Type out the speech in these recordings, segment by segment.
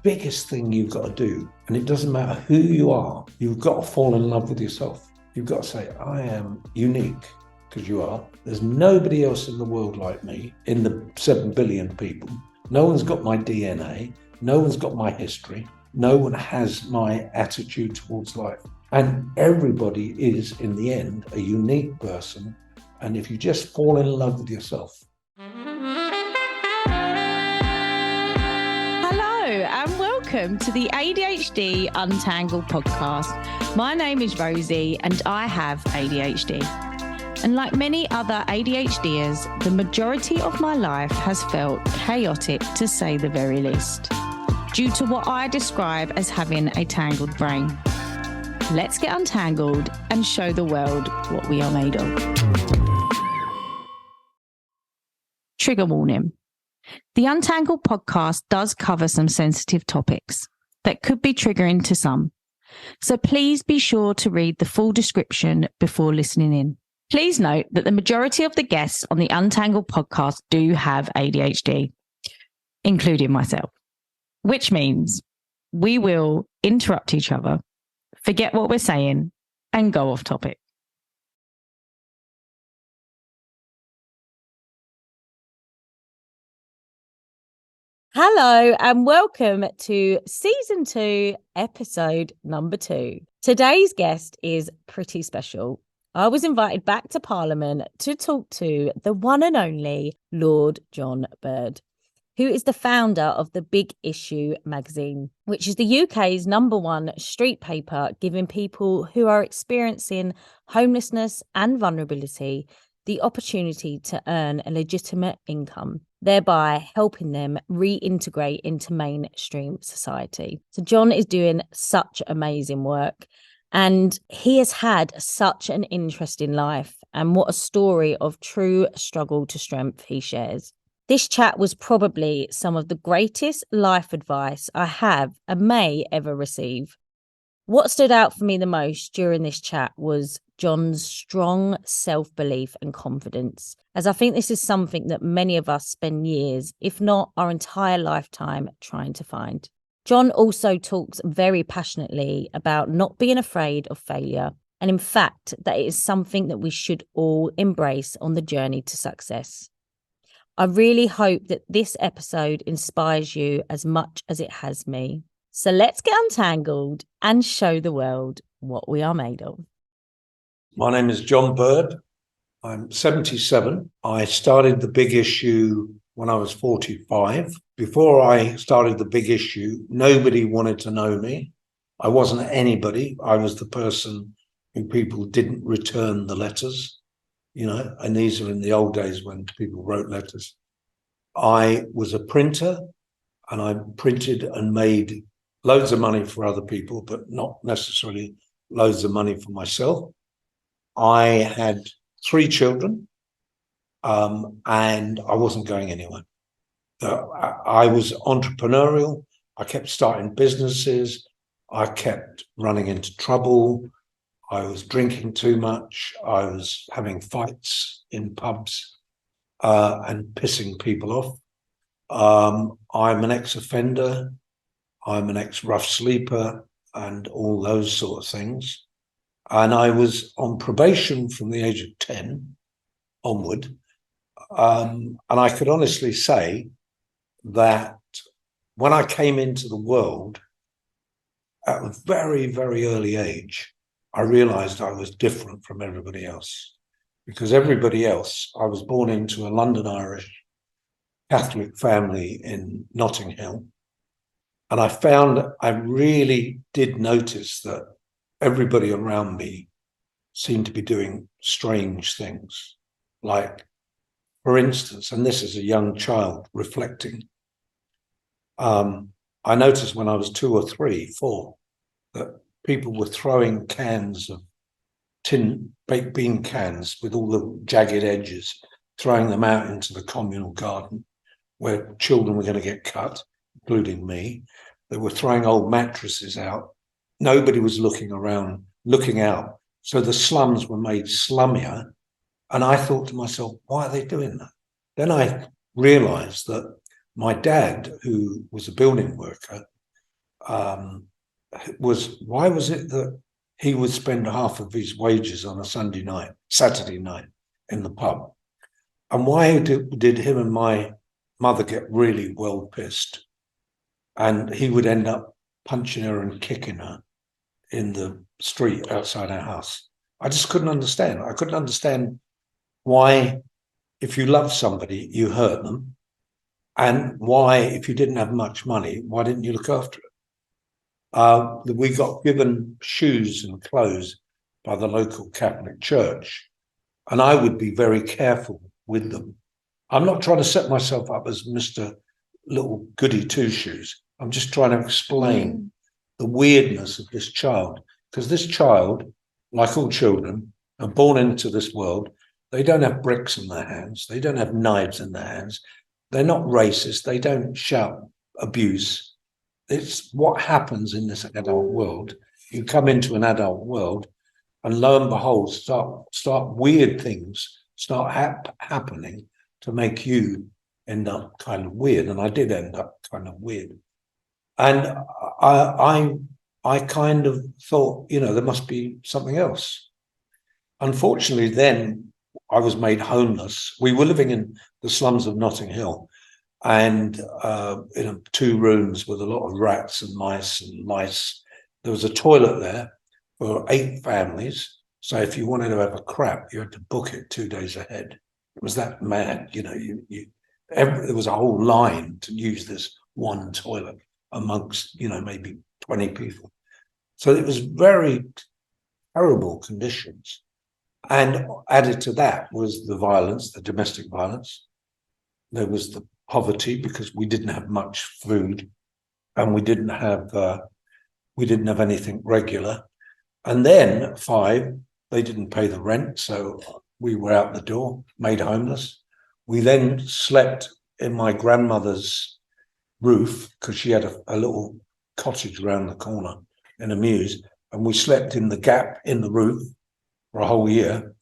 biggest thing you've got to do, and it doesn't matter who you are, you've got to fall in love with yourself. You've got to say, I am unique, because you are. There's nobody else in the world like me, in the 7 billion people. No one's got my DNA. No one's got my history. No one has my attitude towards life. And everybody is, in the end, a unique person. And if you just fall in love with yourself. Hello and welcome to the ADHD Untangled podcast. My name is Rosie and I have ADHD. And like many other ADHDers, the majority of my life has felt chaotic, to say the very least, due to what I describe as having a tangled brain. Let's get untangled and show the world what we are made of. Trigger warning. The Untangled podcast does cover some sensitive topics that could be triggering to some. So please be sure to read the full description before listening in. Please note that the majority of the guests on the Untangled podcast do have ADHD, including myself, which means we will interrupt each other, forget what we're saying, and go off topic. Hello and welcome to Season 2, Episode number 2. Today's guest is pretty special. I was invited back to Parliament to talk to the one and only Lord John Bird, who is the founder of the Big Issue magazine, which is the UK's #1 street paper, giving people who are experiencing homelessness and vulnerability the opportunity to earn a legitimate income, thereby helping them reintegrate into mainstream society. So John is doing such amazing work. And he has had such an interesting life, and what a story of true struggle to strength he shares. This chat was probably some of the greatest life advice I have and may ever receive. What stood out for me the most during this chat was John's strong self-belief and confidence, as I think this is something that many of us spend years, if not our entire lifetime, trying to find. John also talks very passionately about not being afraid of failure, and in fact, that it is something that we should all embrace on the journey to success. I really hope that this episode inspires you as much as it has me. So let's get untangled and show the world what we are made of. My name is John Bird. I'm 77. I started the Big Issue when I was 45. Before I started the Big Issue, nobody wanted to know me. I wasn't anybody. I was the person who people didn't return the letters, and these are in the old days when people wrote letters. I was a printer, and I printed and made loads of money for other people, but not necessarily loads of money for myself. I had 3 children, and I wasn't going anywhere. I was entrepreneurial. I kept starting businesses. I kept running into trouble. I was drinking too much. I was having fights in pubs and pissing people off. I'm an ex-offender. I'm an ex-rough sleeper and all those sort of things. And I was on probation from the age of 10 onward. And I could honestly say that when I came into the world at a very, very early age, I realized I was different from everybody else, because everybody else, I was born into a London Irish Catholic family in Notting Hill. And I found I really did notice that everybody around me seemed to be doing strange things. Like, for instance, and this is a young child reflecting, I noticed when I was 2 or 3, 4, that people were throwing cans of tin baked bean cans with all the jagged edges, throwing them out into the communal garden where children were going to get cut, including me. They were throwing old mattresses out. Nobody was looking out. So the slums were made slummier. And I thought to myself, why are they doing that? Then I realized that my dad, who was a building worker, was, why was it that he would spend half of his wages on a Saturday night in the pub? And why did him and my mother get really well pissed? And he would end up punching her and kicking her in the street outside our house. I just couldn't understand. I couldn't understand why, if you love somebody, you hurt them. And why, if you didn't have much money, why didn't you look after it? We got given shoes and clothes by the local Catholic Church, and I would be very careful with them. I'm not trying to set myself up as Mr. Little Goody Two-Shoes. I'm just trying to explain the weirdness of this child, because this child, like all children, are born into this world. They don't have bricks in their hands. They don't have knives in their hands. They're not racist. They don't shout abuse. It's what happens in this adult world. You come into an adult world, and lo and behold, start weird things start happening to make you end up kind of weird. And I did end up kind of weird. And I kind of thought, there must be something else. Unfortunately, then I was made homeless. We were living in the slums of Notting Hill, and in 2 rooms with a lot of rats and mice and lice. There was a toilet there for 8 families. So if you wanted to have a crap, you had to book it 2 days ahead. It was that mad, there was a whole line to use this one toilet amongst, maybe 20 people. So it was very terrible conditions. And added to that was the violence, the domestic violence. There was the poverty, because we didn't have much food, and we didn't have anything regular. And then 5, they didn't pay the rent, so we were out the door, made homeless. We then slept in my grandmother's roof, because she had a little cottage around the corner in a mews, and we slept in the gap in the roof for a whole year.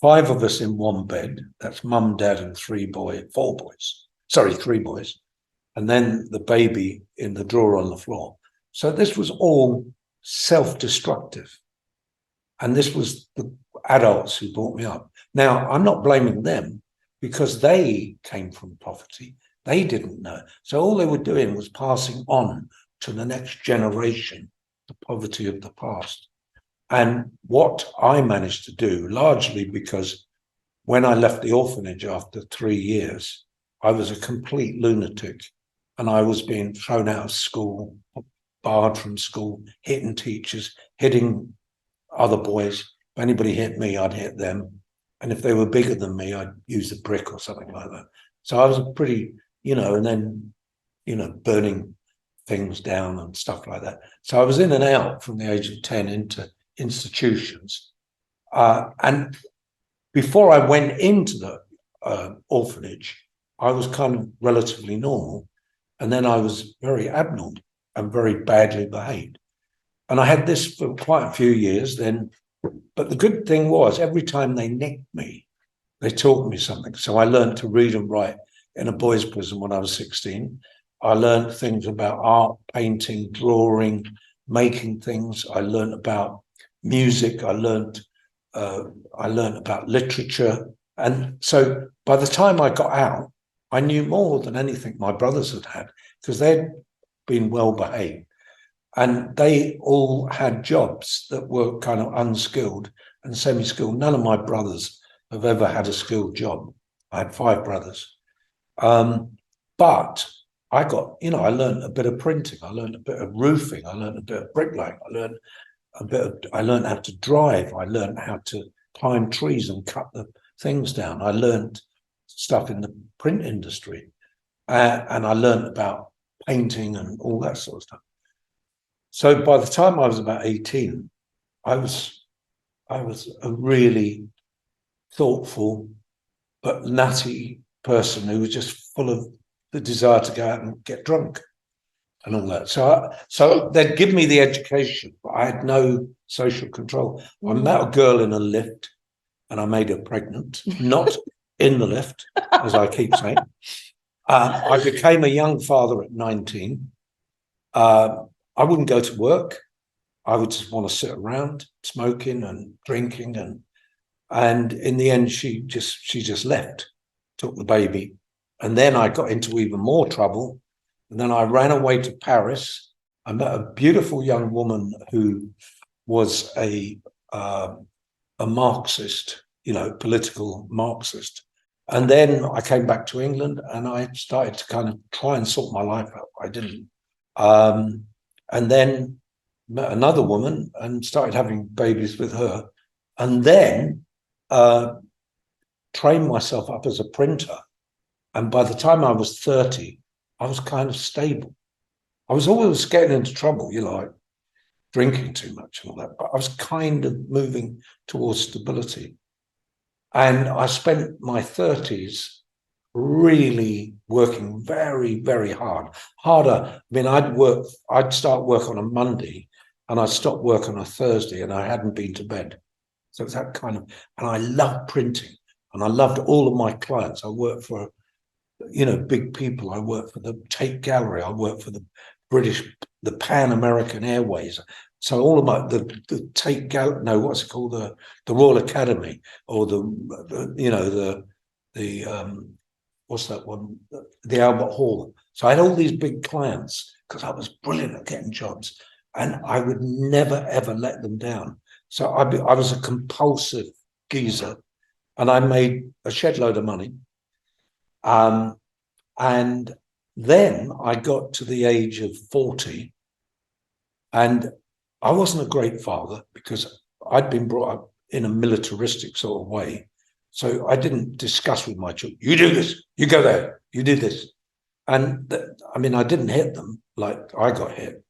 5 of us in one bed. That's mum, dad, and 4 boys. Sorry, 3 boys. And then the baby in the drawer on the floor. So this was all self-destructive. And this was the adults who brought me up. Now, I'm not blaming them, because they came from poverty. They didn't know. So all they were doing was passing on to the next generation the poverty of the past. And what I managed to do, largely because when I left the orphanage after 3 years, I was a complete lunatic, and I was being thrown out of school, barred from school, hitting teachers, hitting other boys. If anybody hit me, I'd hit them. And if they were bigger than me, I'd use a brick or something like that. So I was a pretty, and then, burning things down and stuff like that. So I was in and out from the age of 10 into institutions. And before I went into the orphanage, I was kind of relatively normal. And then I was very abnormal and very badly behaved. And I had this for quite a few years then. But the good thing was, every time they nicked me, they taught me something. So I learned to read and write in a boys' prison when I was 16. I learned things about art, painting, drawing, making things. I learned about music. I learned about literature. And so by the time I got out, I knew more than anything my brothers had, because they'd been well behaved. And they all had jobs that were kind of unskilled and semi-skilled. None of my brothers have ever had a skilled job. I had 5 brothers. But I got, I learned a bit of printing. I learned a bit of roofing. I learned a bit of bricklaying. I learned how to drive. I learned how to climb trees and cut the things down. I learned stuff in the print industry. And I learned about painting and all that sort of stuff. So by the time I was about 18, I was a really thoughtful but nutty person who was just full of the desire to go out and get drunk and all that. So they'd give me the education, but I had no social control. I met a girl in a lift, and I made her pregnant, not in the lift, as I keep saying. I became a young father at 19. I wouldn't go to work. I would just want to sit around smoking and drinking, and in the end, she just left, took the baby, and then I got into even more trouble. And then I ran away to Paris. I met a beautiful young woman who was a Marxist, political Marxist. And then I came back to England and I started to kind of try and sort my life out. I didn't. And then met another woman and started having babies with her. And then trained myself up as a printer. And by the time I was 30, I was kind of stable. I was always getting into trouble, like drinking too much and all that, but I was kind of moving towards stability. And I spent my 30s really working very, very hard. Harder. I mean, I'd start work on a Monday and I'd stop work on a Thursday and I hadn't been to bed. So it's that kind of, and I loved printing and I loved all of my clients. I worked for, big people. I worked for the Tate Gallery. I worked for the Pan American Airways. So all of the Tate Gallery, no, what's it called? The Royal Academy, or what's that one? The Albert Hall. So I had all these big clients because I was brilliant at getting jobs and I would never, ever let them down. So I was a compulsive geezer and I made a shed load of money. And then I got to the age of 40 and I wasn't a great father because I'd been brought up in a militaristic sort of way. So I didn't discuss with my children, you do this, you go there, you do this. And I didn't hit them like I got hit,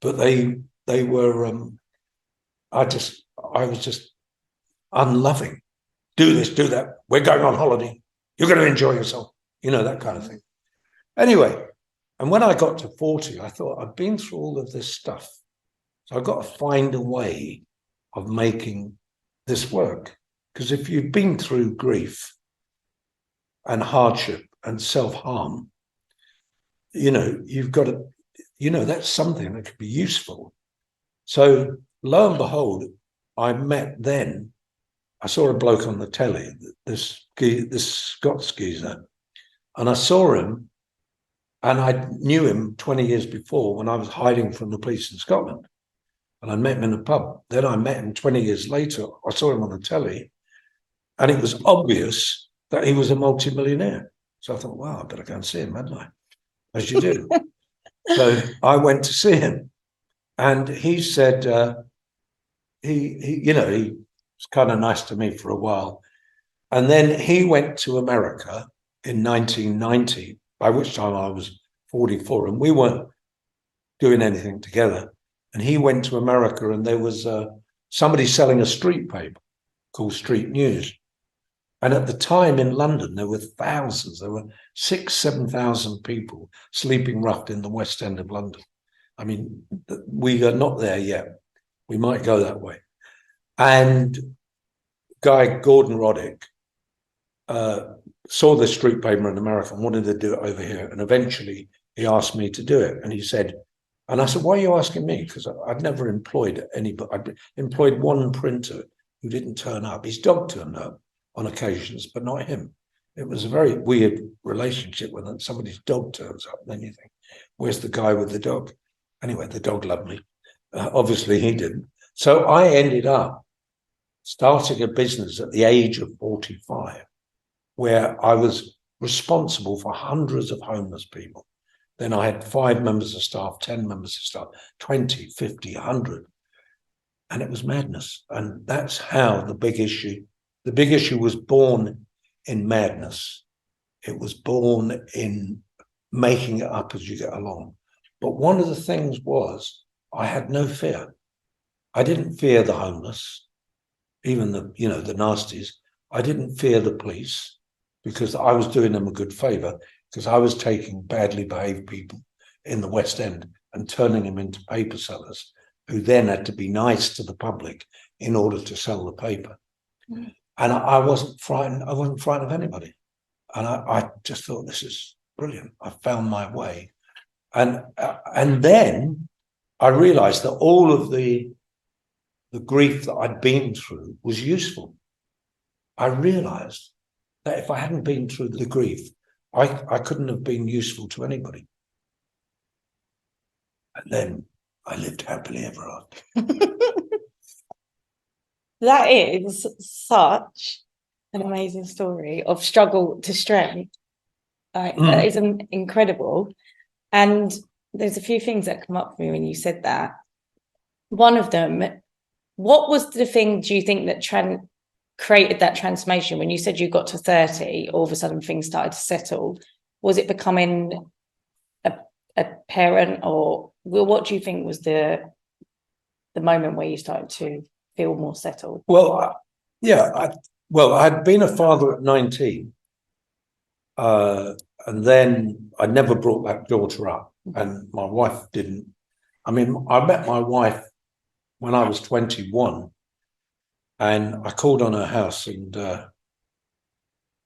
but they were, I was just unloving. Do this, do that. We're going on holiday. You're going to enjoy yourself. That kind of thing. Anyway, and when I got to 40, I thought I've been through all of this stuff. So I've got to find a way of making this work. Because if you've been through grief and hardship and self-harm, you've got to, that's something that could be useful. So lo and behold, I saw a bloke on the telly, this Scots geezer, and I saw him and I knew him 20 years before when I was hiding from the police in Scotland. And I met him in a pub. Then I met him 20 years later. I saw him on the telly and it was obvious that he was a multimillionaire. So I thought, wow, I better go and see him, hadn't I? As you do. So I went to see him and he said, he was kind of nice to me for a while. And then he went to America in 1990, by which time I was 44 and we weren't doing anything together. And he went to America and there was somebody selling a street paper called Street News. And at the time in London, there were thousands, there were 7,000 people sleeping rough in the West End of London. I mean, we are not there yet. We might go that way. And guy Gordon Roddick saw the street paper in America and wanted to do it over here. And eventually he asked me to do it. And he said, and I said, why are you asking me? Because I'd never employed anybody. I'd employed one printer who didn't turn up. His dog turned up on occasions, but not him. It was a very weird relationship when somebody's dog turns up. Then you think, where's the guy with the dog? Anyway, the dog loved me. Obviously he didn't. So I ended up starting a business at the age of 45, where I was responsible for hundreds of homeless people. Then I had 5 members of staff, 10 members of staff, 20, 50, 100. And it was madness. And that's how the big issue was born in madness. It was born in making it up as you get along. But one of the things was I had no fear. I didn't fear the homeless, even the nasties. I didn't fear the police because I was doing them a good favor, because I was taking badly behaved people in the West End and turning them into paper sellers who then had to be nice to the public in order to sell the paper. Mm. And I wasn't frightened. I wasn't frightened of anybody. And I just thought, this is brilliant. I found my way. And then I realized that all of the grief that I'd been through was useful. I realized that if I hadn't been through the grief, I couldn't have been useful to anybody. And then I lived happily ever after. That is such an amazing story of struggle to strength. That is incredible. And there's a few things that come up for me when you said that. One of them, what was the thing, do you think, that created that transformation? When you said you got to 30, all of a sudden things started to settle. Was it becoming a parent, or what do you think was the moment where you started to feel more settled? Well, I'd been a father at 19. And then I never brought that daughter up, and my wife didn't. I mean, I met my wife when I was 21, and I called on her house, and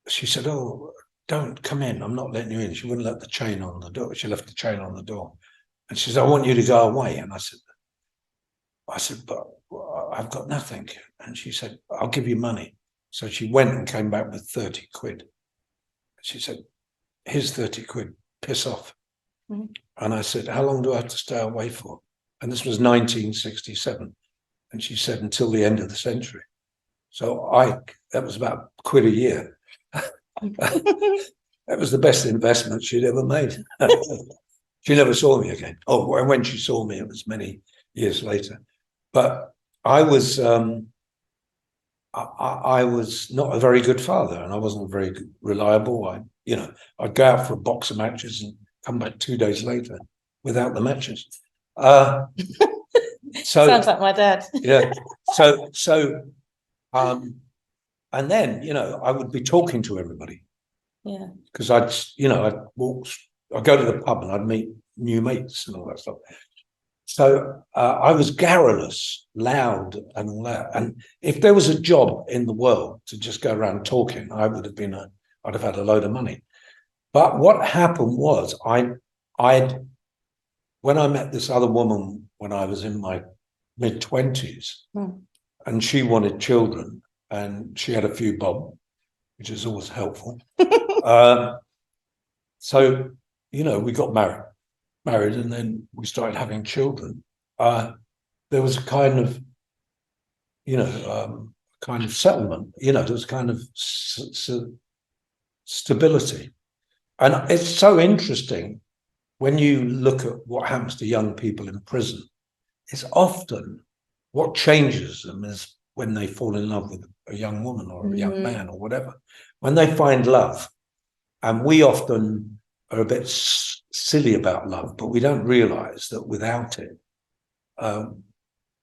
she said, "Oh, don't come in. I'm not letting you in." She wouldn't let the chain on the door. She left the chain on the door, and she said, "I want you to go away." And I said, "But I've got nothing." And she said, "I'll give you money." So she went and came back with 30 quid. She said, "Here's 30 quid, piss off." And I said, "How long do I have to stay away for?" And this was 1967. And she said, "Until the end of the century." So that was about quid a year. That was the best investment she'd ever made. She never saw me again. Oh, when she saw me, it was many years later. But I was not a very good father, and I wasn't very reliable. I'd go out for a box of matches and come back 2 days later without the matches. So sounds like my dad. Yeah. And then, I would be talking to everybody. Yeah. Because I'd go to the pub and I'd meet new mates and all that stuff. So I was garrulous, loud, and all that. And if there was a job in the world to just go around talking, I'd have had a load of money. But what happened was, when I met this other woman when I was in my mid-20s, and she wanted children, and she had a few bob, which is always helpful. So, we got married, and then we started having children. There was a kind of settlement. There was kind of stability, and it's so interesting when you look at what happens to young people in prison. It's often what changes them is when they fall in love with a young woman or a young man or whatever. When they find love, and we often are a bit silly about love, but we don't realize that without it,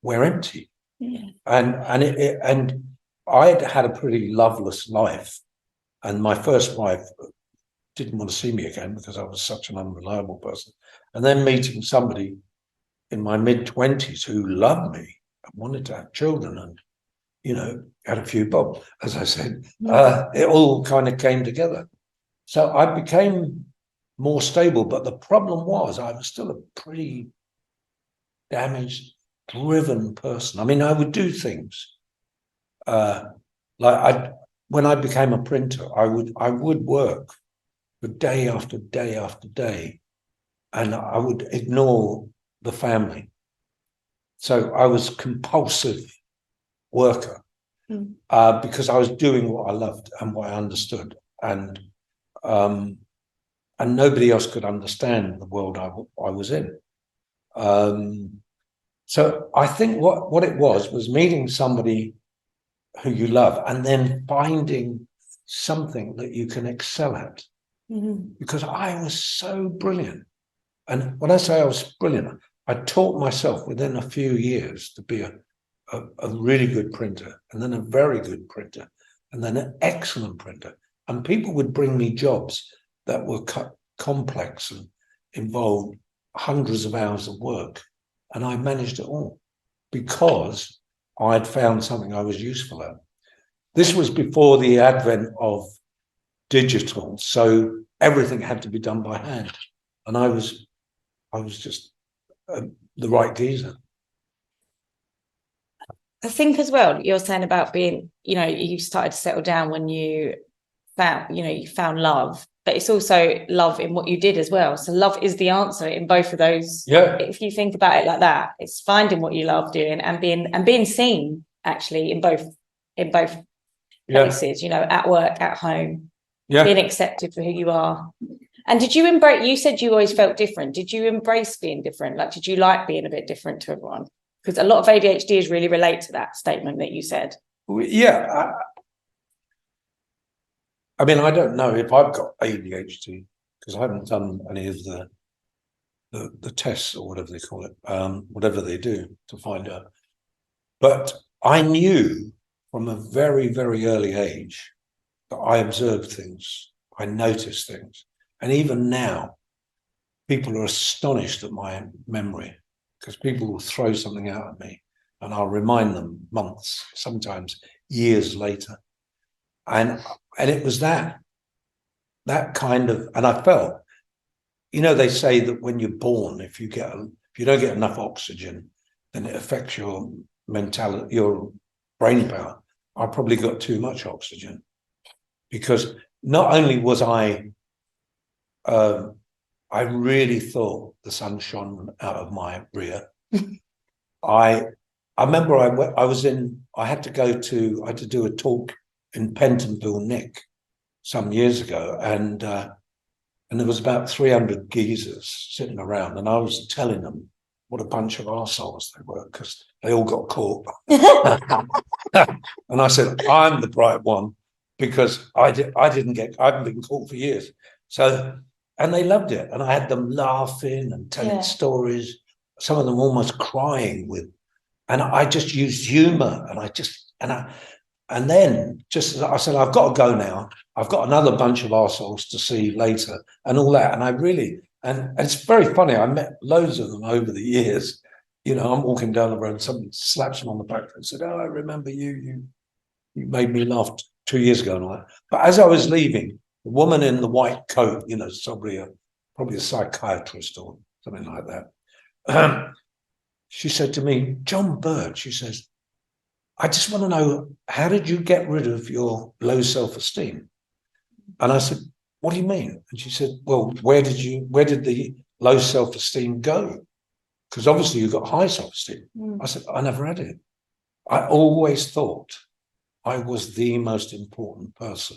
we're empty. Yeah. And I'd had a pretty loveless life, and my first wife didn't want to see me again because I was such an unreliable person. And then meeting somebody in my mid-20s who loved me and wanted to have children, and had a few bob, as I said, it all kind of came together. So I became more stable, but the problem was I was still a pretty damaged, driven person. I mean, I would do things when I became a printer, I would work for day after day after day, and I would ignore the family. So I was a compulsive worker because I was doing what I loved and what I understood, and nobody else could understand the world I was in. So I think what it was meeting somebody who you love and then finding something that you can excel at. Because I was so brilliant. And when I say I was brilliant, I taught myself within a few years to be a really good printer, and then a very good printer, and then an excellent printer. And people would bring me jobs that were complex and involved hundreds of hours of work. And I managed it all because I'd found something I was useful at. This was before the advent of digital, so everything had to be done by hand. And I was just the right geezer. I think as well, you're saying about being, you started to settle down when you found love, but it's also love in what you did as well. So love is the answer in both of those. Yeah. If you think about it like that, it's finding what you love doing and being seen actually in both places, at work, at home, being accepted for who you are. And did you embrace, you said you always felt different. Did you embrace being different? Like, did you like being a bit different to everyone? Because a lot of ADHDers really relate to that statement that you said. Yeah. I mean, I don't know if I've got ADHD because I haven't done any of the tests or whatever they call it, whatever they do to find out. But I knew from a very, very early age that I observed things, I noticed things. And even now, people are astonished at my memory because people will throw something out at me and I'll remind them months, sometimes years later. And it was that kind of, and I felt, they say that when you're born, if you don't get enough oxygen, then it affects your mentality, your brain power. I probably got too much oxygen because not only was I really thought the sun shone out of my rear. I remember I had to do a talk in Pentonville, Nick, some years ago, and there was about 300 geezers sitting around, and I was telling them what a bunch of arseholes they were because they all got caught. And I said, I'm the bright one because I haven't been caught for years. So, and they loved it, and I had them laughing and telling stories. Some of them almost crying and I just used humor, and then I said, I've got to go now. I've got another bunch of arseholes to see later and all that. And I really, and it's very funny. I met loads of them over the years. I'm walking down the road and somebody slaps me on the back and said, oh, I remember you made me laugh 2 years ago and all that. But as I was leaving, the woman in the white coat, probably a psychiatrist or something like that. She said to me, John Bird, she says, I just want to know, how did you get rid of your low self-esteem? And I said, what do you mean? And she said, well, where did the low self-esteem go? Because obviously you've got high self-esteem. I said, I never had it. I always thought I was the most important person.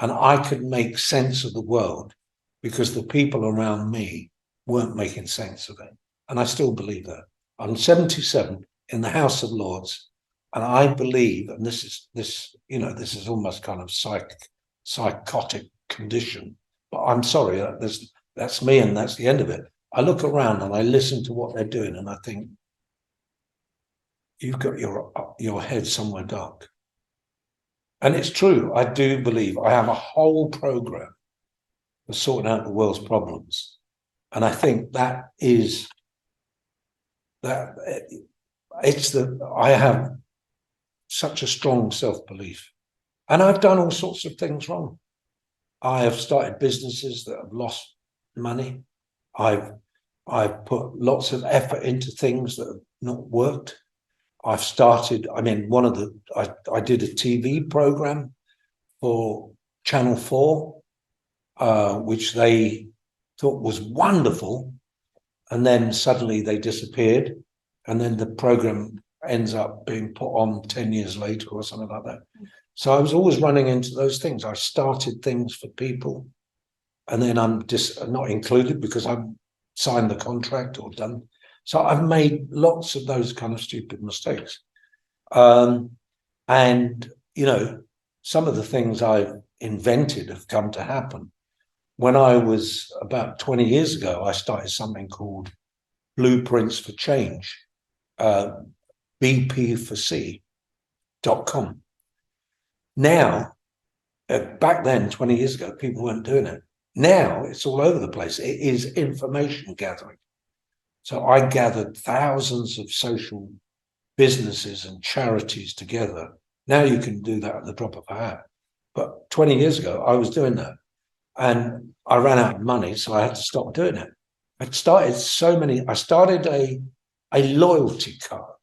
And I could make sense of the world because the people around me weren't making sense of it. And I still believe that. I'm 77 in the House of Lords. And I believe, and this is almost kind of psychotic condition, but I'm sorry, that's me and that's the end of it. I look around and I listen to what they're doing and I think, you've got your head somewhere dark. And it's true, I do believe I have a whole program for sorting out the world's problems. And I think I have such a strong self-belief. And I've done all sorts of things wrong. I have started businesses that have lost money. I've put lots of effort into things that have not worked. I did a TV program for Channel 4, which they thought was wonderful. And then suddenly they disappeared. And then the program ends up being put on 10 years later or something like that. So I was always running into those things. I started things for people and then I'm just not included because I've signed the contract or done. So I've made lots of those kind of stupid mistakes. And, some of the things I've invented have come to happen. When I was about 20 years ago, I started something called Blueprints for Change. bp4c.com. Now, back then, 20 years ago, people weren't doing it. Now it's all over the place. It is information gathering. So I gathered thousands of social businesses and charities together. Now you can do that at the drop of a hat. But 20 years ago, I was doing that. And I ran out of money, so I had to stop doing it. I started a loyalty card,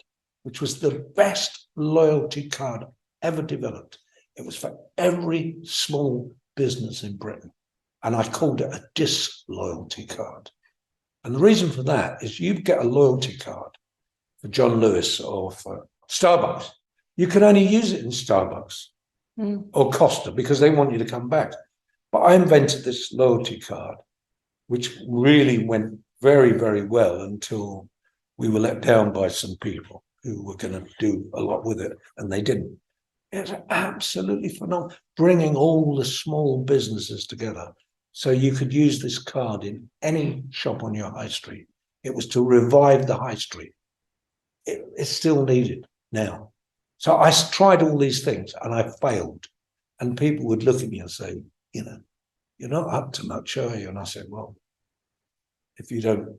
which was the best loyalty card ever developed. It was for every small business in Britain. And I called it a disloyalty card. And the reason for that is you get a loyalty card for John Lewis or for Starbucks. You can only use it in Starbucks or Costa because they want you to come back. But I invented this loyalty card, which really went very, very well until we were let down by some people who were going to do a lot with it, and they didn't. It's absolutely phenomenal, bringing all the small businesses together. So you could use this card in any shop on your high street. It was to revive the high street. It's still needed now. So I tried all these things and I failed. And people would look at me and say, you're not up to much, are you? And I said, well, if you don't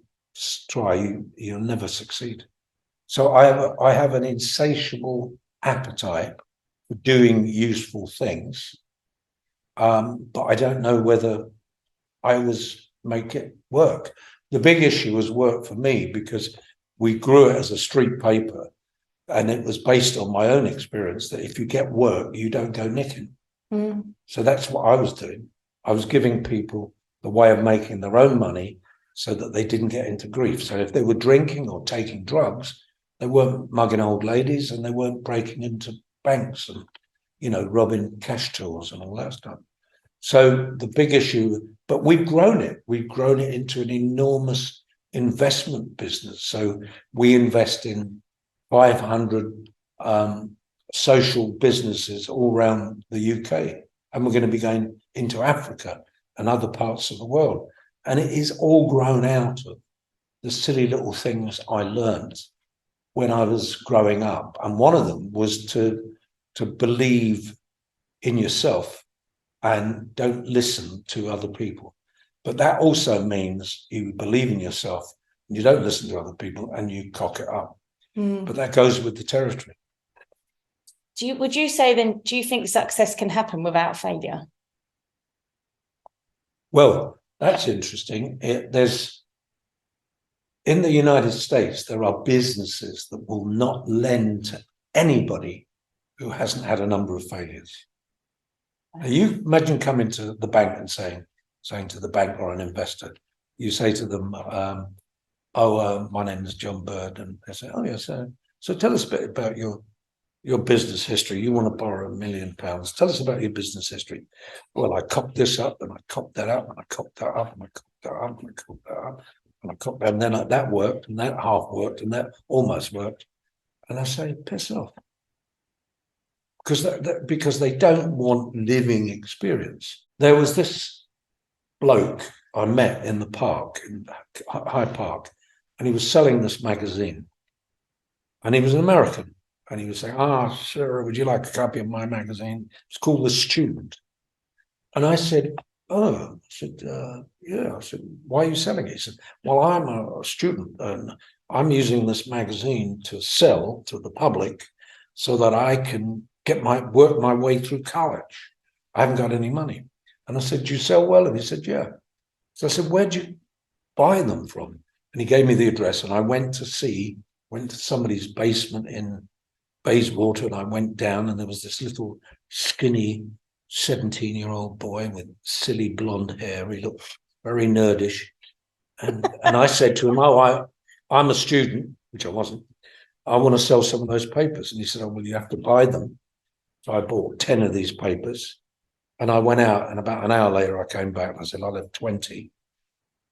try, you'll never succeed. So I have an insatiable appetite for doing useful things. But I don't know whether I make it work. The big issue was work for me because we grew it as a street paper, and it was based on my own experience that if you get work, you don't go nicking. So that's what I was doing. I was giving people the way of making their own money so that they didn't get into grief. So if they were drinking or taking drugs, they weren't mugging old ladies and they weren't breaking into banks and, robbing cash tills and all that stuff. So the big issue, but we've grown it into an enormous investment business. So we invest in 500 social businesses all around the UK, and we're going to be going into Africa and other parts of the world. And it is all grown out of the silly little things I learned when I was growing up. And one of them was to believe in yourself and don't listen to other people. But that also means you believe in yourself and you don't listen to other people and you cock it up. But that goes with the territory. Would you say then, do you think success can happen without failure? Well, that's interesting. There's in the United States, there are businesses that will not lend to anybody who hasn't had a number of failures. Now, you imagine coming to the bank and saying to the bank or an investor, you say to them, my name is John Bird, and they say, oh yes, so tell us a bit about your business history. You want to borrow £1 million. Tell us about your business history. Well, I copped this up and I copped that up and I copped that up and I copped that up and I copped that up and I copped that, and then that worked and that half worked and that almost worked. And I say, piss off. Because they don't want living experience. There was this bloke I met in the park, in Hyde Park, and he was selling this magazine. And he was an American. And he was saying, sir, would you like a copy of my magazine? It's called The Student. And I said, yeah. I said, why are you selling it? He said, well, I'm a student and I'm using this magazine to sell to the public so that I can work my way through college. I haven't got any money. And I said, do you sell well? And he said, yeah. So I said, where'd you buy them from? And he gave me the address, and I went to somebody's basement in Bayswater, and I went down, and there was this little skinny 17-year-old boy with silly blonde hair. He looked very nerdish. And I said to him, I'm a student, which I wasn't. I want to sell some of those papers. And he said, well, you have to buy them. So I bought 10 of these papers, and I went out, and about an hour later I came back and I said, I'll have 20,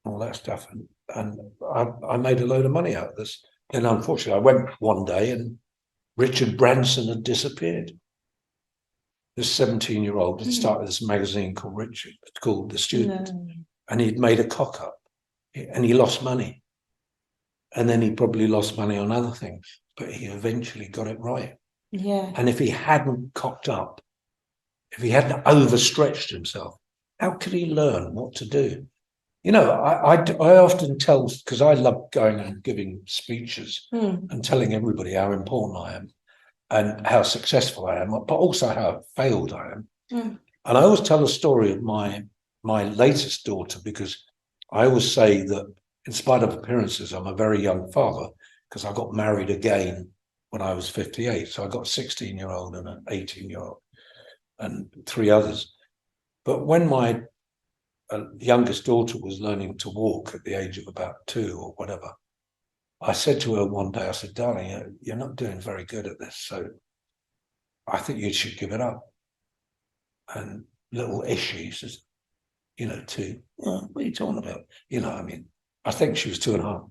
all that stuff. And I made a load of money out of this. Then unfortunately I went one day and Richard Branson had disappeared. This 17-year-old had started this magazine called The Student. No. And he'd made a cock up and he lost money. And then he probably lost money on other things, but he eventually got it right. Yeah. And if he hadn't cocked up, if he hadn't overstretched himself, how could he learn what to do? I often tell, because I love going and giving speeches and telling everybody how important I am and how successful I am, but also how failed I am. And I always tell a story of my latest daughter, because I always say that in spite of appearances, I'm a very young father because I got married again when I was 58. So I got a 16-year-old and an 18-year-old and 3 others. But when my youngest daughter was learning to walk at the age of about 2 or whatever, I said to her one day, I said, darling, you're not doing very good at this. So I think you should give it up. And little Ishi says, 2. Well, what are you talking about? I mean, I think she was 2.5.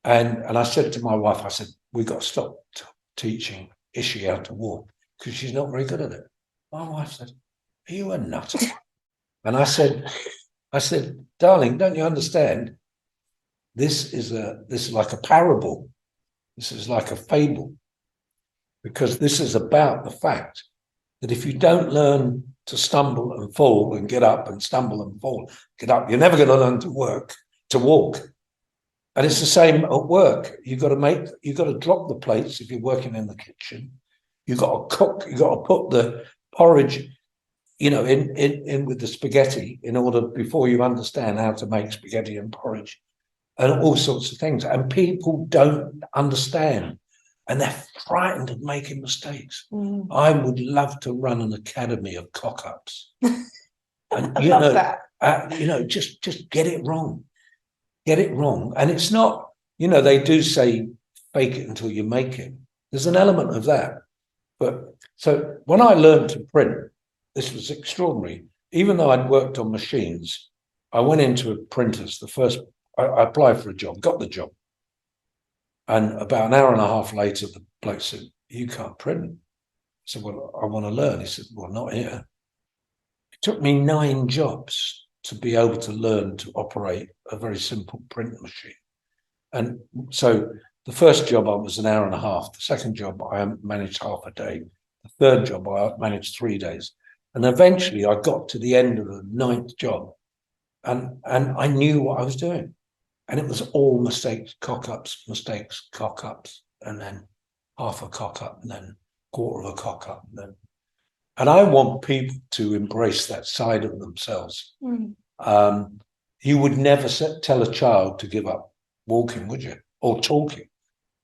And I said to my wife, I said, we got to stop teaching Ishi how to walk because she's not very good at it. My wife said, are you a nut? And I said, darling, don't you understand? This is like a parable. This is like a fable, because this is about the fact that if you don't learn to stumble and fall and get up and stumble and fall, get up, you're never going to learn to walk. And it's the same at work. You've got to drop the plates if you're working in the kitchen. You've got to cook. You've got to put the porridge, in with the spaghetti in order before you understand how to make spaghetti and porridge and all sorts of things. And people don't understand. And they're frightened of making mistakes. I would love to run an academy of cock-ups. And just get it wrong. Get it wrong. And it's not, they do say fake it until you make it. There's an element of that. But so when I learned to print, this was extraordinary. Even though I'd worked on machines, I went into a printers. I applied for a job, got the job. And about an hour and a half later, the bloke said, you can't print. I said, well, I want to learn. He said, well, not here. It took me 9 jobs to be able to learn to operate a very simple print machine. And so the first job I was an hour and a half. The second job I managed half a day. The third job I managed 3 days. And eventually I got to the end of the 9th job and I knew what I was doing. And it was all mistakes, cock-ups, and then half a cock-up, and then quarter of a cock-up. And I want people to embrace that side of themselves. You would never tell a child to give up walking, would you? Or talking.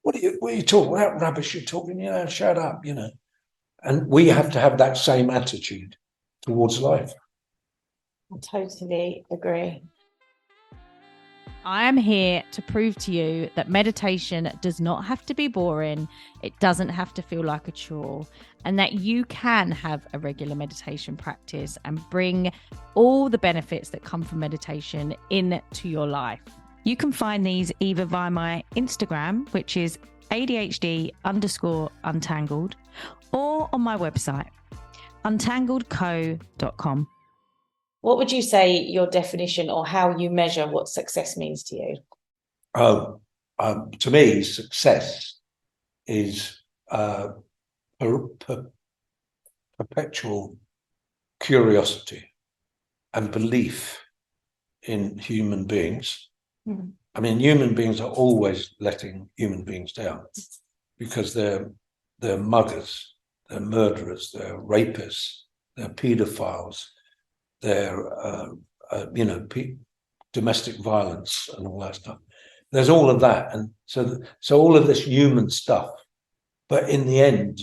What are you talking? What rubbish you're talking? Shut up, And we have to have that same attitude towards life. I totally agree. I am here to prove to you that meditation does not have to be boring. It doesn't have to feel like a chore, and that you can have a regular meditation practice and bring all the benefits that come from meditation into your life. You can find these either via my Instagram, which is ADHD_Untangled, or on my website, untangledco.com. What would you say your definition or how you measure what success means to you? To me, success is perpetual curiosity and belief in human beings. I mean, human beings are always letting human beings down because they're muggers, they're murderers, they're rapists, they're paedophiles. Their domestic violence and all that stuff. There's all of that, and so all of this human stuff. But in the end,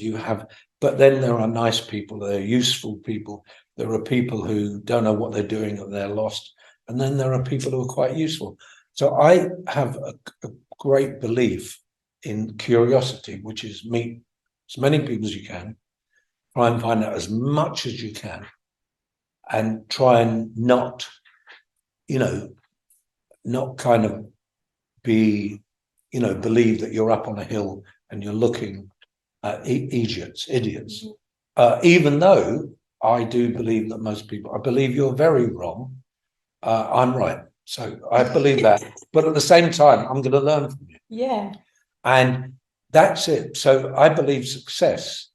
but then there are nice people, there are useful people, there are people who don't know what they're doing and they're lost, and then there are people who are quite useful. So I have a great belief in curiosity, which is meet as many people as you can, try and find out as much as you can. And try and not kind of be, believe that you're up on a hill and you're looking at idiots. Even though I do believe that most people, I believe you're very wrong. I'm right. So I believe that. But at the same time, I'm going to learn from you. Yeah. And that's it. So I believe success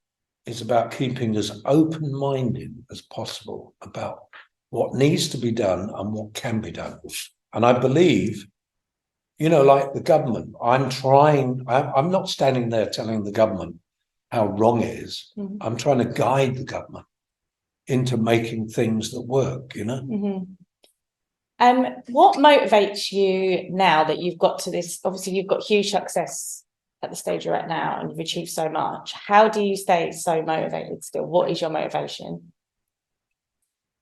is about keeping as open-minded as possible about what needs to be done and what can be done. And I believe, like the government, I'm not standing there telling the government how wrong it is. I'm trying to guide the government into making things that work, What motivates you now that you've got to this? Obviously, you've got huge success at the stage you're at now and you've achieved so much. How do you stay so motivated still? What is your motivation?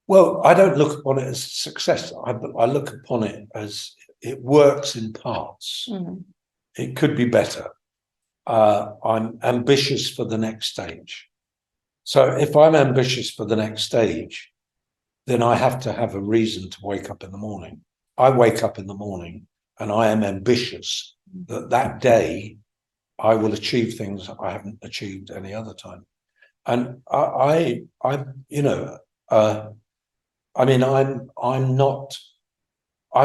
Well, I don't look upon it as success. I look upon it as it works in parts. It could be better. I'm ambitious for the next stage. So if I'm ambitious for the next stage, then I have to have a reason to wake up in the morning. I wake up in the morning and I am ambitious that day I will achieve things I haven't achieved any other time. And I'm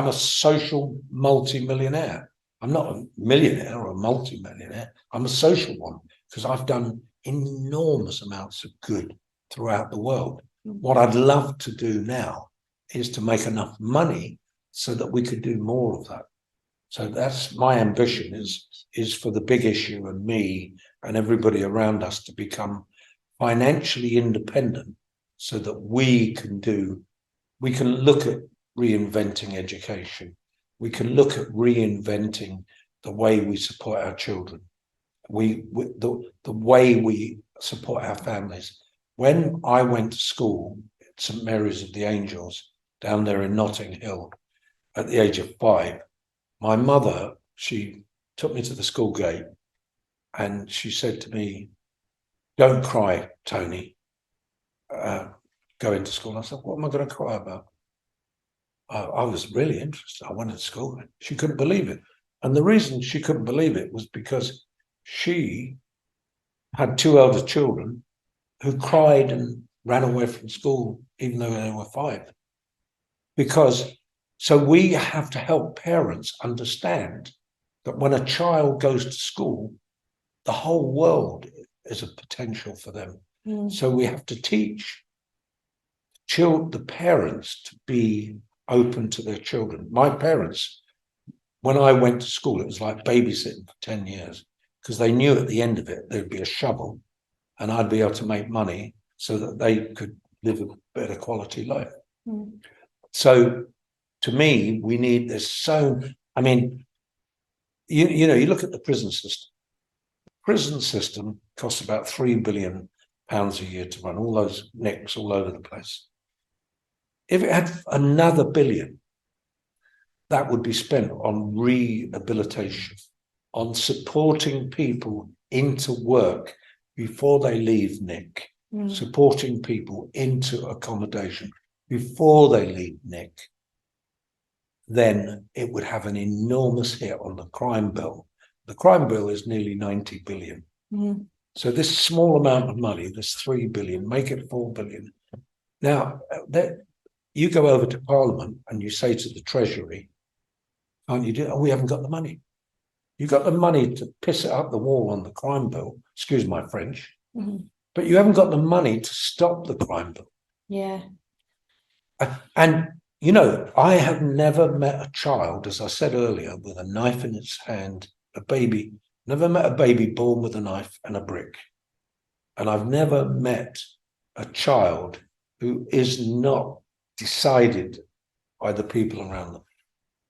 a social multi-millionaire. I'm not a millionaire or a multi-millionaire. I'm a social one because I've done enormous amounts of good throughout the world. What I'd love to do now is to make enough money so that we could do more of that. So that's my ambition is for the big issue and me and everybody around us to become financially independent so that we can look at reinventing education. We can look at reinventing the way we support our children. The way we support our families. When I went to school at St. Mary's of the Angels down there in Notting Hill at the age of 5, my mother, she took me to the school gate and she said to me, "Don't cry, Tony. Go into school." I said, "What am I going to cry about?" I was really interested. I went to school. She couldn't believe it. And the reason she couldn't believe it was because she had 2 elder children who cried and ran away from school, even though they were 5. So we have to help parents understand that when a child goes to school, the whole world is a potential for them. So we have to teach the parents to be open to their children. My parents, when I went to school, it was like babysitting for 10 years because they knew at the end of it, there'd be a shovel and I'd be able to make money so that they could live a better quality life. So to me, we need this. I mean, you look at the prison system. Prison system costs about £3 billion a year to run, all those nicks all over the place. If it had another billion, that would be spent on rehabilitation, on supporting people into work before they leave Nick, supporting people into accommodation before they leave Nick, then it would have an enormous hit on the crime bill. The crime bill is nearly 90 billion. So this small amount of money, this 3 billion, make it 4 billion. Now, you go over to Parliament and you say to the Treasury, "Can't you do it?" "Oh, we haven't got the money." You've got the money to piss it up the wall on the crime bill, excuse my French, but you haven't got the money to stop the crime bill. Yeah. And, I have never met a child, as I said earlier, with a knife in its hand, a baby, never met a baby born with a knife and a brick. And I've never met a child who is not decided by the people around them.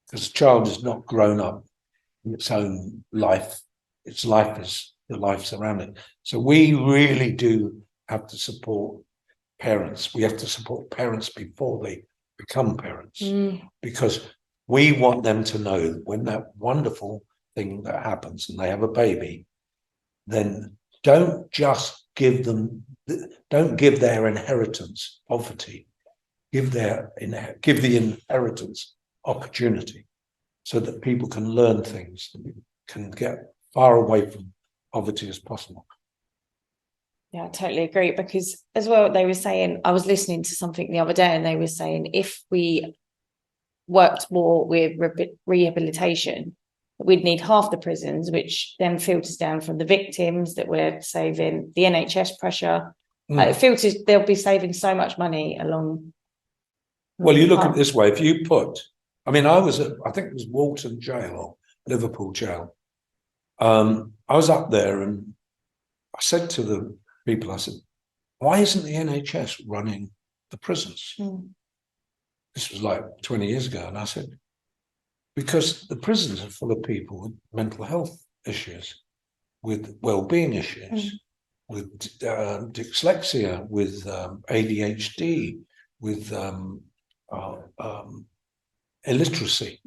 Because a child is not grown up in its own life. Its life is the life around it. So we really do have to support parents. We have to support parents before they become parents, because we want them to know when that wonderful thing that happens and they have a baby, then don't give their inheritance poverty. Give the inheritance opportunity so that people can learn things, can get far away from poverty as possible. Yeah, I totally agree, because as well, they were saying, I was listening to something the other day and they were saying if we worked more with rehabilitation, we'd need half the prisons, which then filters down from the victims that we're saving, the NHS pressure. It filters, they'll be saving so much money along. Well, you look at it this way, if you I think it was Walton Jail or Liverpool Jail. I was up there and I said to the people, I said, "Why isn't the NHS running the prisons?" This was like 20 years ago. And I said, because the prisons are full of people with mental health issues, with well-being issues, with dyslexia, with ADHD, with illiteracy.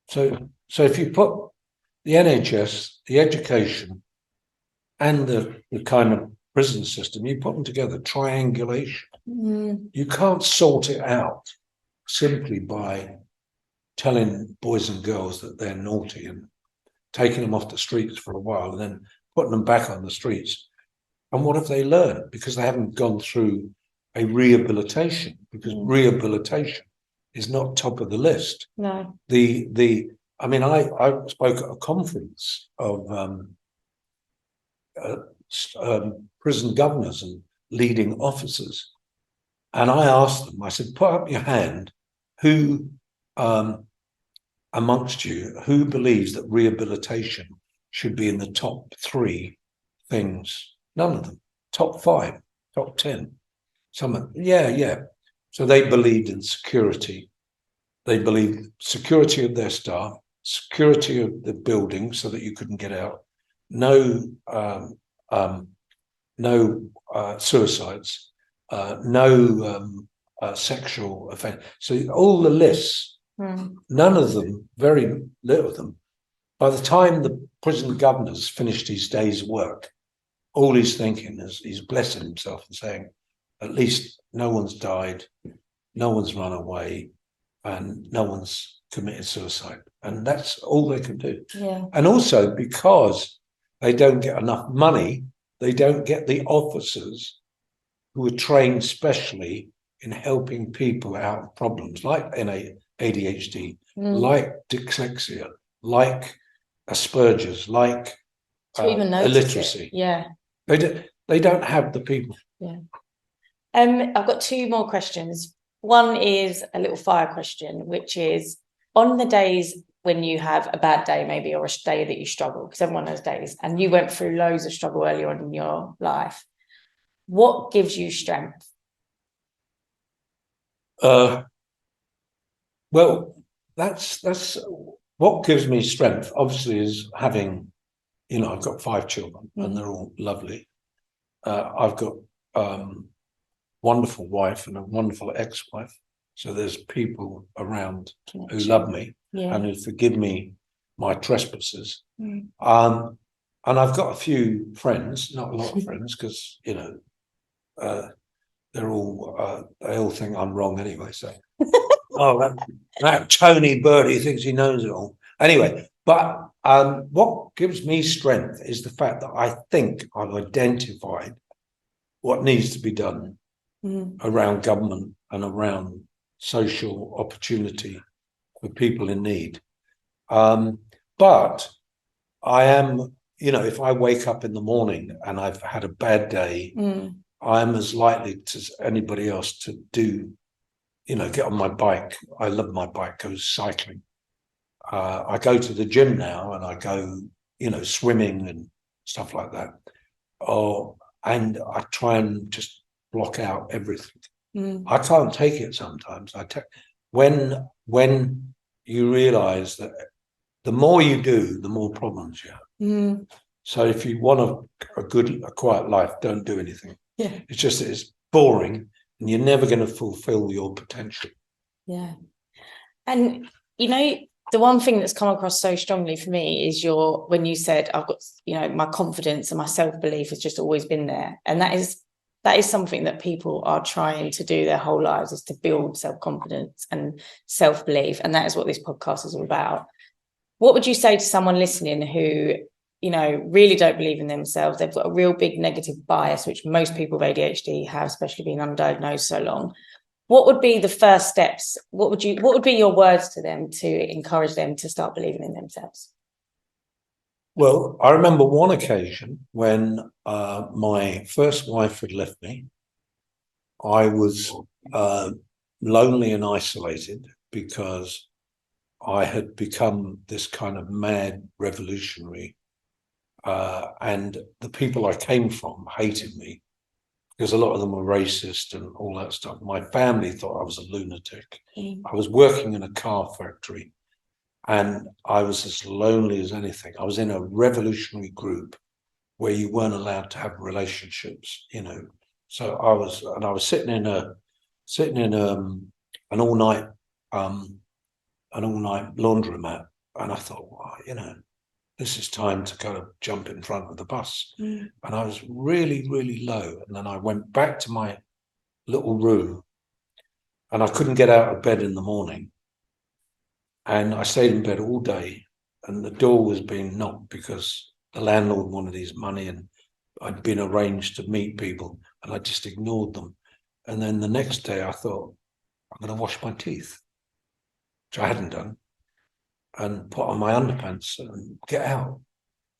So if you put the NHS, the education, and the kind of prison system, you put them together, triangulation. You can't sort it out simply by telling boys and girls that they're naughty and taking them off the streets for a while and then putting them back on the streets. And what have they learned? Because they haven't gone through a rehabilitation, because rehabilitation is not top of the list. No. I mean, I spoke at a conference of prison governors and leading officers. And I asked them, I said, put up your hand, who amongst you, who believes that rehabilitation should be in the top 3 things? None of them. Top 5, top 10. Someone, yeah. So they believed in security. They believed security of their staff, security of the building so that you couldn't get out, no suicides, no sexual offense. So all the lists, none of them, very little of them. By the time the prison governor's finished his day's work, all he's thinking is he's blessing himself and saying, at least no one's died, no one's run away, and no one's committed suicide. And that's all they can do. Yeah. And also because they don't get enough money, they don't get the officers who are trained specially in helping people out of problems like ADHD, like dyslexia, like Asperger's, like illiteracy. Yeah. They don't have the people. Yeah. I've got 2 more questions. One is a little fire question, which is, on the days when you have a bad day, maybe, or a day that you struggle, because everyone has days, and you went through loads of struggle earlier on in your life, what gives you strength? Well, that's what gives me strength, obviously, is having, I've got 5 children and they're all lovely. I've got wonderful wife and a wonderful ex-wife. So there's people around who love me and who forgive me my trespasses. And I've got a few friends, not a lot of friends, because they all think I'm wrong anyway. So that Tony Birdie thinks he knows it all. Anyway, but what gives me strength is the fact that I think I've identified what needs to be done around government and around social opportunity for people in need. But I am, if I wake up in the morning and I've had a bad day, I'm as likely to anybody else to do, get on my bike. I love my bike, go cycling. I go to the gym now and I go, swimming and stuff like that. And I try and just block out everything. I can't take it sometimes. When you realize that the more you do, the more problems you have. So if you want a quiet life, don't do anything. Yeah. It's just that it's boring and you're never going to fulfill your potential. Yeah. And the one thing that's come across so strongly for me is when you said, I've got, my confidence and my self-belief has just always been there. And that is something that people are trying to do their whole lives, is to build self-confidence and self-belief. And that is what this podcast is all about. What would you say to someone listening who, really don't believe in themselves? They've got a real big negative bias, which most people with ADHD have, especially being undiagnosed so long. What would be the first steps? What would be your words to them to encourage them to start believing in themselves? Well, I remember one occasion when my first wife had left me. I was lonely and isolated because I had become this kind of mad revolutionary, and the people I came from hated me because a lot of them were racist and all that stuff. My family thought I was a lunatic. Mm. I was working in a car factory and I was as lonely as anything. I was in a revolutionary group where you weren't allowed to have relationships, you know. So I was sitting in an all-night laundromat, and I thought, well, you know, this is time to kind of jump in front of the bus. Mm. And I was really, really low. And then I went back to my little room and I couldn't get out of bed in the morning. And I stayed in bed all day and the door was being knocked because the landlord wanted his money and I'd been arranged to meet people and I just ignored them. And then the next day I thought, I'm going to wash my teeth, which I hadn't done, and put on my underpants and get out.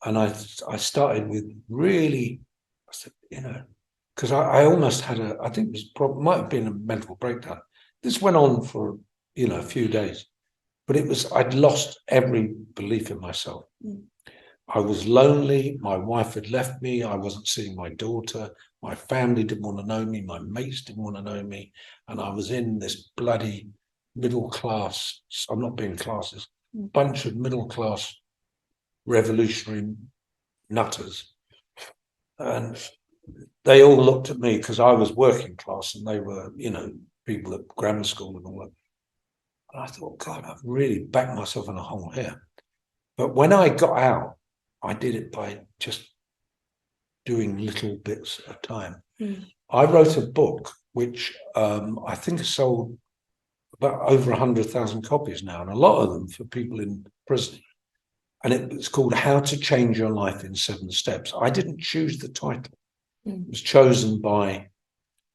And I started with really, I said, you know, because I almost had I think it was might have been a mental breakdown. This went on for, you know, a few days, but I'd lost every belief in myself. Mm. I was lonely. My wife had left me. I wasn't seeing my daughter. My family didn't want to know me. My mates didn't want to know me. And I was in this bloody middle class, I'm not being classist, bunch of middle class revolutionary nutters. And they all looked at me because I was working class and they were, you know, people at grammar school and all that. And I thought, God, I've really backed myself in a hole here. But when I got out, I did it by just doing little bits at a time. Mm. I wrote a book, which I think has sold about over 100,000 copies now, and a lot of them for people in prison. And it's called How to Change Your Life in 7 Steps. I didn't choose the title. It was chosen by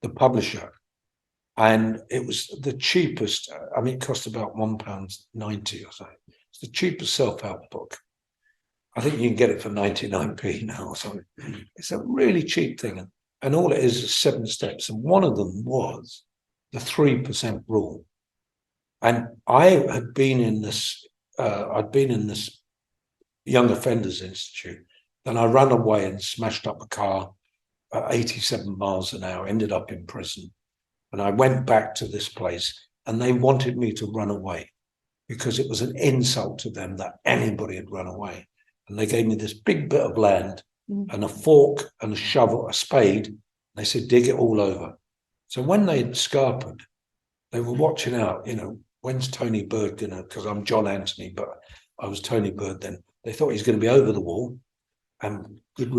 the publisher. And it was the cheapest. I mean, it cost about £1.90 or so. It's the cheapest self-help book. I think you can get it for 99p now or something. It's a really cheap thing. And all it is 7 steps. And one of them was the 3% rule. And I had been in this, I'd been in this Young Offenders Institute. Then I ran away and smashed up a car at 87 miles an hour, ended up in prison. And I went back to this place and they wanted me to run away because it was an insult to them that anybody had run away. And they gave me this big bit of land and a fork and a shovel, a spade. They said, dig it all over. So when they'd scarpered, they were watching out, you know, when's Tony Bird gonna, because I'm John Anthony, but I was Tony Bird then. They thought he's going to be over the wall and good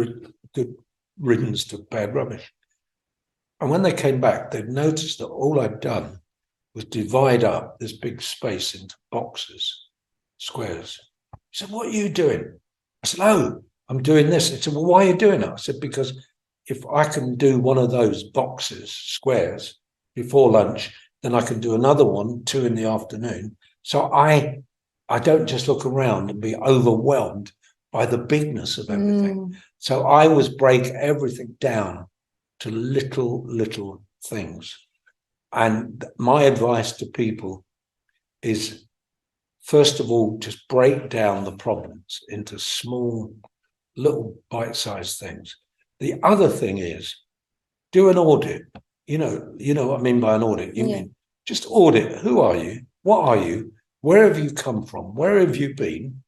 riddance to bad rubbish. And when they came back, they'd noticed that all I'd done was divide up this big space into boxes, squares. He said, what are you doing? I said, oh, I'm doing this. They said, well, why are you doing it? I said, because if I can do one of those boxes, squares, before lunch, then I can do another one, 2 in the afternoon. So I don't just look around and be overwhelmed by the bigness of everything. So I was break everything down to little things. And my advice to people is, first of all, just break down the problems into small, little bite-sized things. The other thing is, do an audit. You know what I mean by an audit. You mean just audit. Who are you? What are you? Where have you come from? Where have you been?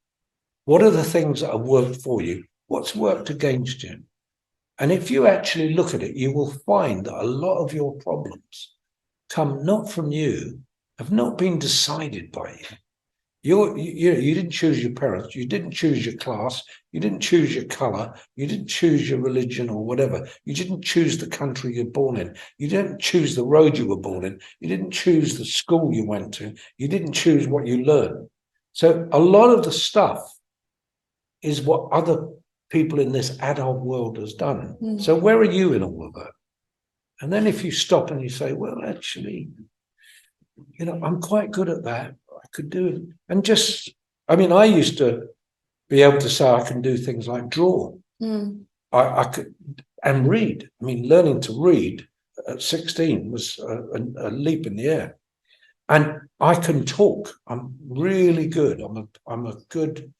What are the things that have worked for you? What's worked against you? And if you actually look at it, you will find that a lot of your problems come not from you, have not been decided by you. You didn't choose your parents, you didn't choose your class, you didn't choose your color, you didn't choose your religion or whatever. You didn't choose the country you're born in. You didn't choose the road you were born in. You didn't choose the school you went to. You didn't choose what you learned. So a lot of the stuff is what other people in this adult world has done. So where are you in all of that? And then if you stop and you say, well, actually, you know, I'm quite good at that. I could do it. And just, I mean, I used to be able to say I can do things like draw. I could, and read. I mean, learning to read at 16 was a leap in the air. And I can talk. I'm really good. I'm a good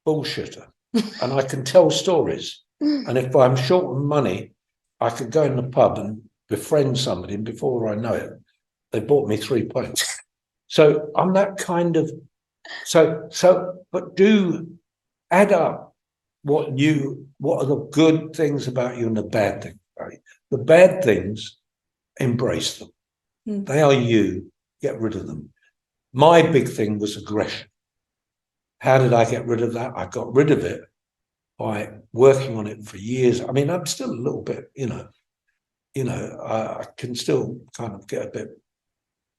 bullshitter. And I can tell stories. And if I'm short of money, I could go in the pub and befriend somebody, and before I know it, they bought me 3 pints. So I'm that kind of, but do add up what are the good things about you and the bad things about you. The bad things, embrace them. They are you, get rid of them. My big thing was aggression. How did I get rid of that? I got rid of it by working on it for years. I mean, I'm still a little bit, I can still kind of get a bit,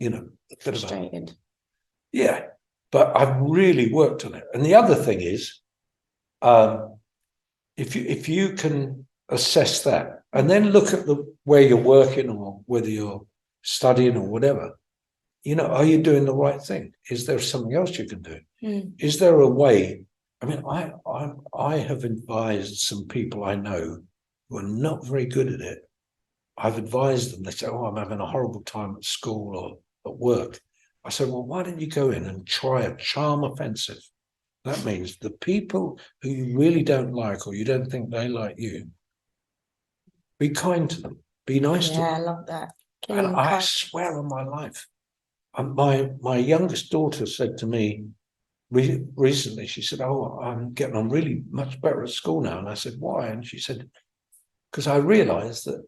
a bit Frustrated. yeah, but I've really worked on it. And the other thing is, if you can assess that and then look at where you're working or whether you're studying or whatever, are you doing the right thing? Is there something else you can do? Is there a way? I mean, I have advised some people I know who are not very good at it. I've advised them. They say, "Oh, I'm having a horrible time at school or at work." I said, "Well, why don't you go in and try a charm offensive?" That means the people who you really don't like or you don't think they like you, be kind to them, be nice to them. Yeah, I love that. And I swear on my life, my youngest daughter said to me recently, she said, "Oh, I'm getting on really much better at school now." And I said, "Why?" And she said, "Because I realized that,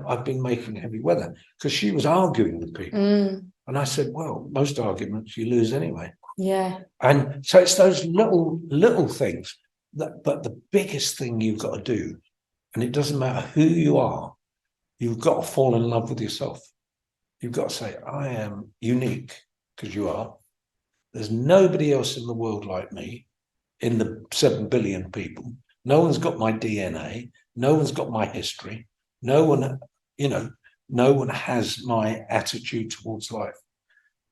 I've been making heavy weather," because she was arguing with people. And I said, "Well, most arguments you lose anyway." Yeah. And so it's those little things but the biggest thing you've got to do, and it doesn't matter who you are, you've got to fall in love with yourself. You've got to say, "I am unique," because you are. There's nobody else in the world like me, in the 7 billion people. No one's got my DNA. No one's got my history. No one has my attitude towards life.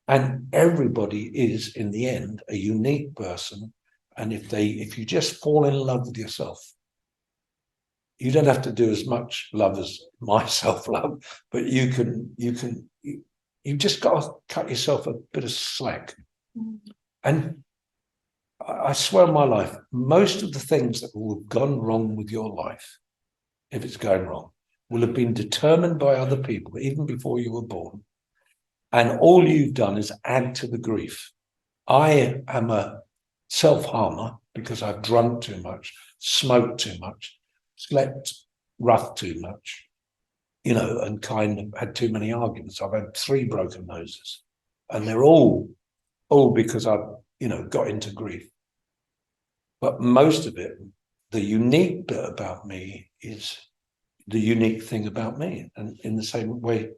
And everybody is, in the end, a unique person. And if you just fall in love with yourself, you don't have to do as much love as my self-love, but you just got to cut yourself a bit of slack. And I swear on my life, most of the things that will have gone wrong with your life, if it's going wrong, will have been determined by other people, even before you were born. And all you've done is add to the grief. I am a self-harmer because I've drunk too much, smoked too much, slept rough too much, and kind of had too many arguments. I've had 3 broken noses, and they're all because I've, got into grief. But most of it, the unique bit about me is the unique thing about me, and in the same way,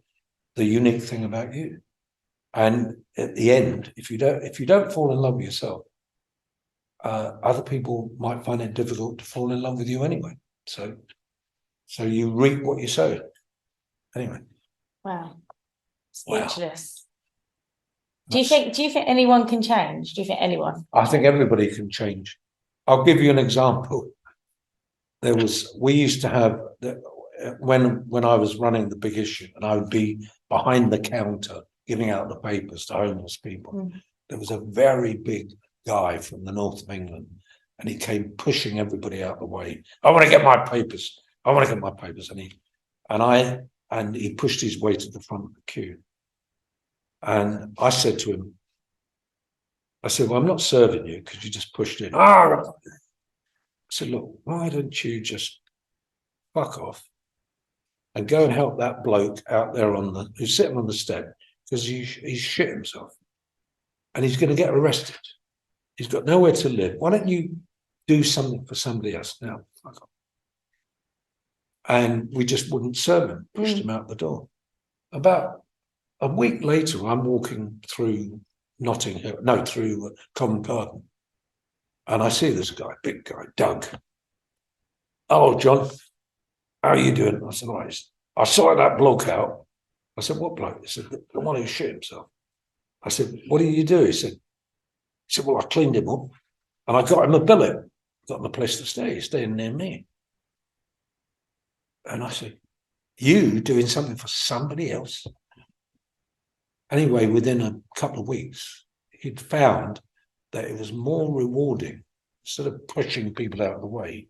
the unique thing about you. And at the end, if you don't fall in love with yourself, other people might find it difficult to fall in love with you anyway. So you reap what you sow. Anyway. Wow. Speechless. Wow. Do you think anyone can change? Do you think anyone? I think everybody can change. I'll give you an example. We used to have when I was running the Big Issue, and I would be behind the counter giving out the papers to homeless people. There was a very big guy from the north of England, and he came pushing everybody out the way. "I want to get my papers. I want to get my papers." And he pushed his way to the front of the queue. And I said to him, "Well, I'm not serving you because you just pushed in." I said, "Look, why don't you just fuck off and go and help that bloke out there who's sitting on the step, because he's shit himself and he's going to get arrested. He's got nowhere to live. Why don't you do something for somebody else now?" Fuck off. And we just wouldn't serve him, pushed him out the door. About a week later, I'm walking through through Cont Garden, and I see this guy, big guy, Doug. "Oh, John, how are you doing?" I said, "Right, I saw that bloke out." I said, "What bloke?" He said, "The one who shit himself." I said, "What did you do?" He said, "Well, I cleaned him up and I got him a billet, got him a place to stay. He's staying near me." And I said, "You doing something for somebody else?" Anyway, within a couple of weeks, he'd found that it was more rewarding, instead of pushing people out of the way,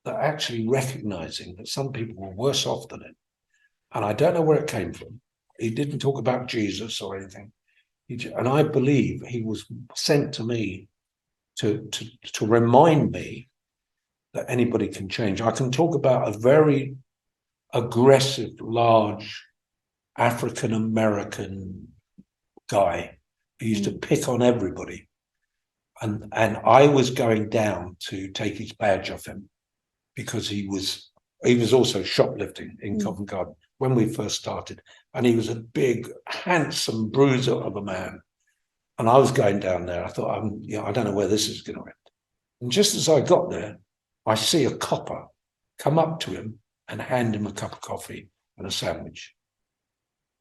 that actually recognizing that some people were worse off than him. And I don't know where it came from. He didn't talk about Jesus or anything. And I believe he was sent to me to remind me that anybody can change. I can talk about a very aggressive, large African-American guy who used to pick on everybody. And I was going down to take his badge off him because he was also shoplifting in Covent Garden when we first started. And he was a big, handsome bruiser of a man. And I was going down there. I thought, I don't know where this is going to end. And just as I got there, I see a copper come up to him and hand him a cup of coffee and a sandwich.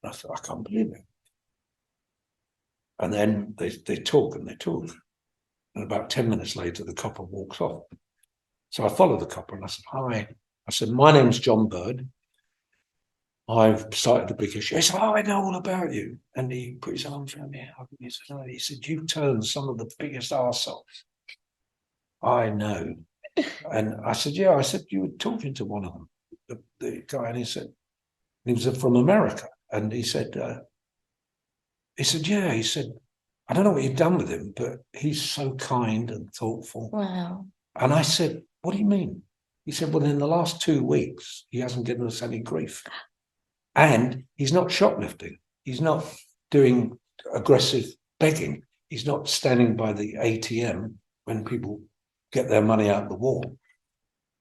And I thought, I can't believe it. And then they talk and they talk. And about 10 minutes later, the copper walks off. So I followed the copper and I said, hi. I said, my name's John Bird. I've started the big issue. He said, I know all about you. And he put his arms around me. He said, you turned some of the biggest arseholes I know. And I said, yeah. I said, you were talking to one of them, the guy. And he said, he was from America. And he said, yeah. He said, I don't know what you've done with him, but he's so kind and thoughtful. Wow. And I said, what do you mean? He said, well, in the last 2 weeks, he hasn't given us any grief. And he's not shoplifting. He's not doing aggressive begging. He's not standing by the ATM when people get their money out the wall.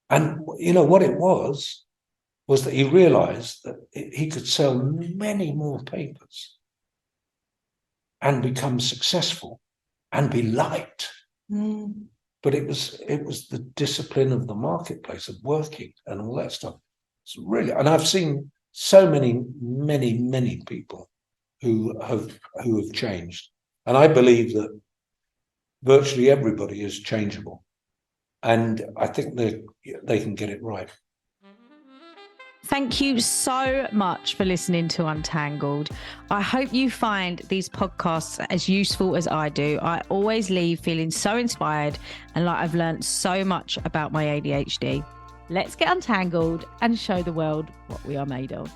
And you know what it was that he realized that he could sell many more papers and become successful and be liked. But it was the discipline of the marketplace of working and all that stuff. It's really, and I've seen so many people who have changed. And I believe that virtually everybody is changeable. And I think they can get it right. Thank you so much for listening to Untangled. I hope you find these podcasts as useful as I do. I always leave feeling so inspired and like I've learned so much about my ADHD. Let's get untangled and show the world what we are made of.